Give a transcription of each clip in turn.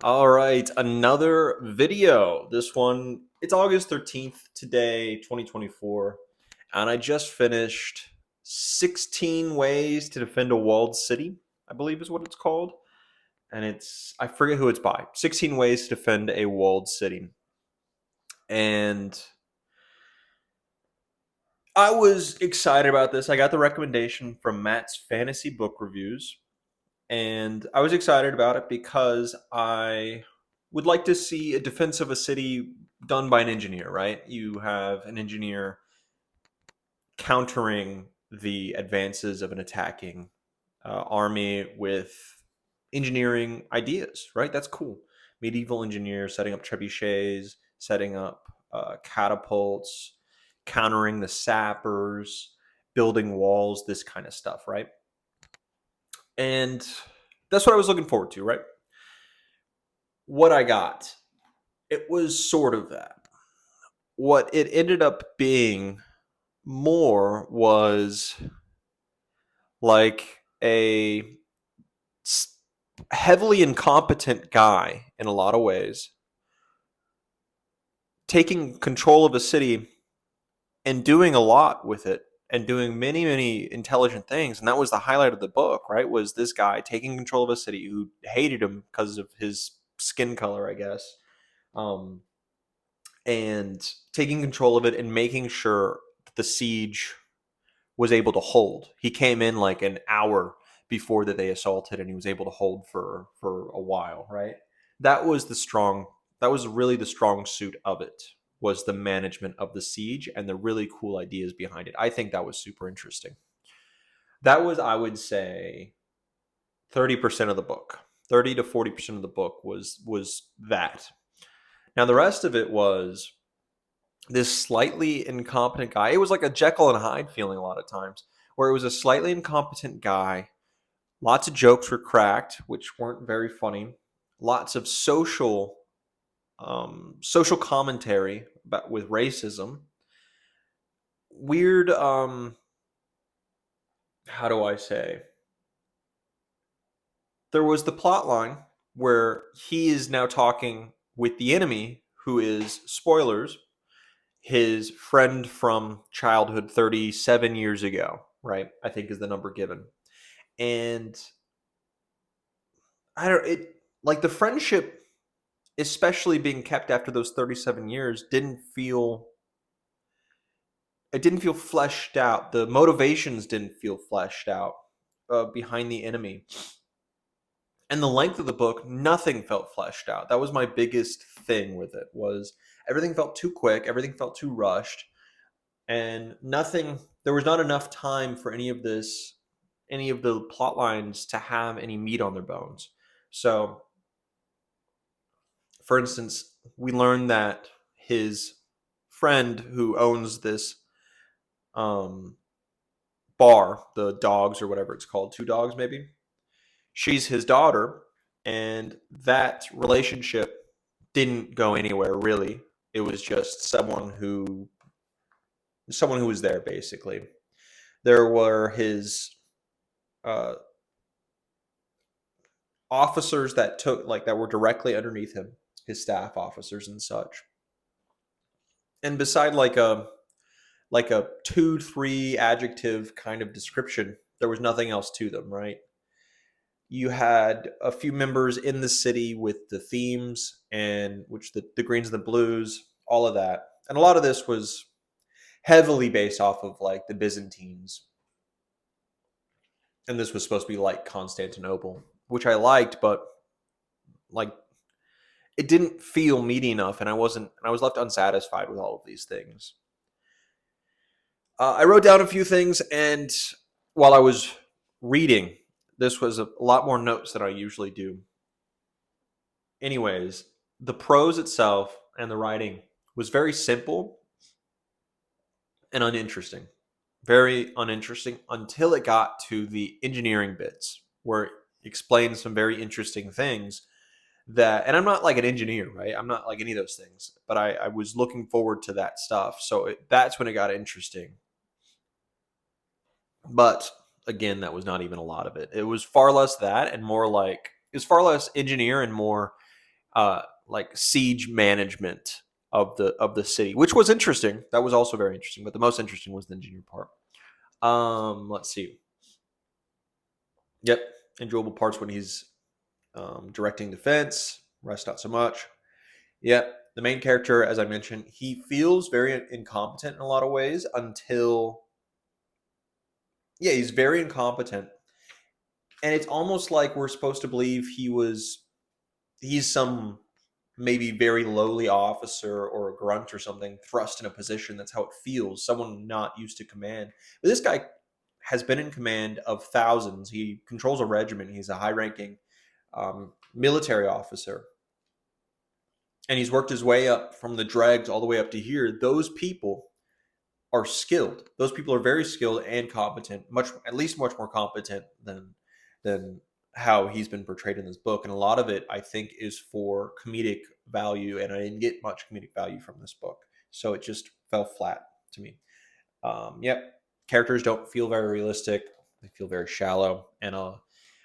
All right, another video. This one, it's August 13th today, 2024, and I just finished 16 Ways to Defend a Walled City, I believe is what it's called. And I forget who it's by. 16 Ways to Defend a Walled City. And I was excited about this. I got the recommendation from Matt's Fantasy Book Reviews, and I was excited about it because I would like to see a defense of a city done by an engineer, right? You have an engineer countering the advances of an attacking army with engineering ideas, right? That's cool. Medieval engineers setting up trebuchets, setting up catapults, countering the sappers, building walls, this kind of stuff, right? And that's what I was looking forward to, right? What I got, it was sort of that. What it ended up being more was like a heavily incompetent guy in a lot of ways taking control of a city and doing a lot with it and doing many many intelligent things, and that was the highlight of the book, right? Was this guy taking control of a city who hated him because of his skin color, I guess, um, and taking control of it and making sure the siege was able to hold. He came in like an hour before that they assaulted, and he was able to hold for a while, right? That was the strong. That was really the strong suit of it. Was the management of the siege and the really cool ideas behind it. I think that was super interesting. That was, I would say, 30% of the book. 30 to 40% of the book was that. Now the rest of it was this slightly incompetent guy. It was like a Jekyll and Hyde feeling a lot of times, where it was a slightly incompetent guy. Lots of jokes were cracked, which weren't very funny. Lots of social commentary about with racism. Weird. How do I say? There was the plot line where he is now talking with the enemy, who is spoilers, his friend from childhood 37 years ago, right? I think is the number given. And I don't it like the friendship, especially being kept after those 37 years, didn't feel fleshed out. The motivations didn't feel fleshed out behind the enemy. And the length of the book, nothing felt fleshed out. That was my biggest thing with it, was everything felt too quick, everything felt too rushed, and nothing there was not enough time for any of the plot lines to have any meat on their bones. So, for instance, we learn that his friend who owns this um, bar, the dogs or whatever it's called, two dogs maybe, she's his daughter, and that relationship didn't go anywhere really. It was just someone who was there basically. There were his uh, officers that were directly underneath him, his staff officers and such. And beside like a 2 3 adjective kind of description, there was nothing else to them, right? You had a few members in the city with the themes, and which the greens and the blues, all of that. And a lot of this was heavily based off of like the Byzantines. And this was supposed to be like Constantinople, which I liked, but like it didn't feel meaty enough, and I was left unsatisfied with all of these things. I wrote down a few things, and while I was reading, this was a lot more notes than I usually do. Anyways, the prose itself and the writing was very simple and uninteresting. Very uninteresting until it got to the engineering bits, where it explained some very interesting things and I'm not like an engineer, right? I'm not like any of those things, but I was looking forward to that stuff. So that's when it got interesting. But again, that was not even a lot of it. It was far less that and more like, it was far less engineer and more like siege management of the city, which was interesting. That was also very interesting, but the most interesting was the engineer part. Let's see. Yep, enjoyable parts when he's directing defense. Rest not so much. Yep, the main character, as I mentioned, he feels very incompetent in a lot of ways until, yeah, he's very incompetent, and it's almost like we're supposed to believe he's some maybe very lowly officer or a grunt or something thrust in a position. That's how it feels. Someone not used to command. But this guy has been in command of thousands. He controls a regiment. He's a high-ranking military officer, and he's worked his way up from the dregs all the way up to here. Those people are skilled. Those people are very skilled and competent, at least much more competent than how he's been portrayed in this book. And a lot of it, I think, is for comedic value, and I didn't get much comedic value from this book, so it just fell flat to me. Yep, characters don't feel very realistic; they feel very shallow. And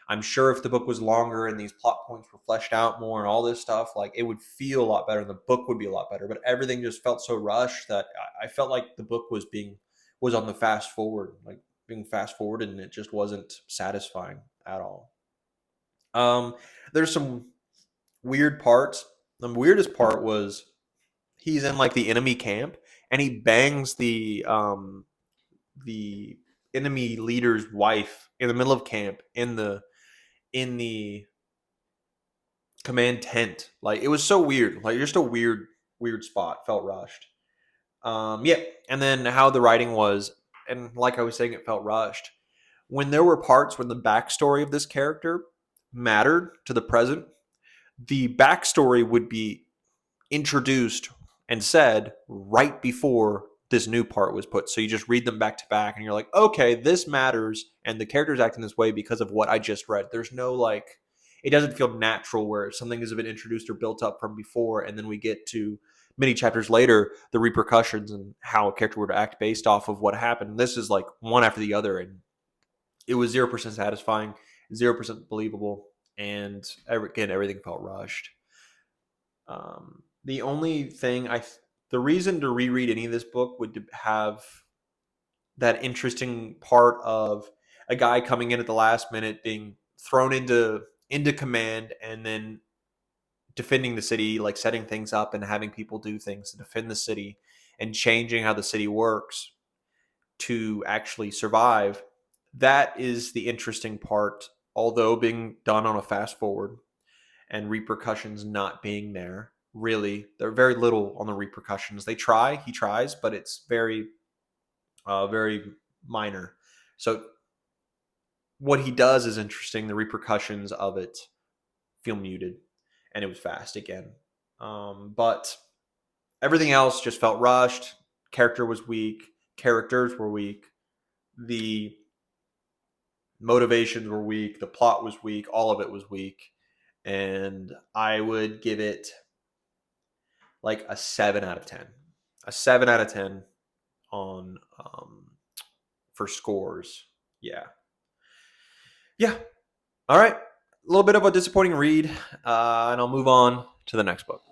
I'm sure if the book was longer and these plot points were fleshed out more and all this stuff, like it would feel a lot better and the book would be a lot better. But everything just felt so rushed that I felt like the book was on the fast forward, like being fast forwarded, and it just wasn't satisfying at all. There's some weird parts. The weirdest part was he's in like the enemy camp and he bangs the enemy leader's wife in the middle of camp in the command tent. Like it was so weird. Like just a weird spot. Felt rushed. Yeah. And then how the writing was, and like I was saying, it felt rushed. When there were parts when the backstory of this character mattered to the present, the backstory would be introduced and said right before this new part was put. So you just read them back to back and you're like, okay, this matters. And the character's acting this way because of what I just read. There's no like, it doesn't feel natural where something has been introduced or built up from before. And then we get to many chapters later, the repercussions and how a character would act based off of what happened. This is like one after the other. And it was 0% satisfying, 0% believable. And again, everything felt rushed. The only thing the reason to reread any of this book would have that interesting part of a guy coming in at the last minute, being thrown into command, and then defending the city, like setting things up and having people do things to defend the city and changing how the city works to actually survive. That is the interesting part, although being done on a fast forward and repercussions not being there. Really, they're very little on the repercussions. He tries, but it's very minor. So what he does is interesting. The repercussions of it feel muted, and it was fast again. But everything else just felt rushed. Character was weak. Characters were weak. The motivations were weak. The plot was weak. All of it was weak. And I would give it like a 7 out of 10. A 7 out of 10 on for scores. Yeah. Yeah. All right. A little bit of a disappointing read, and I'll move on to the next book.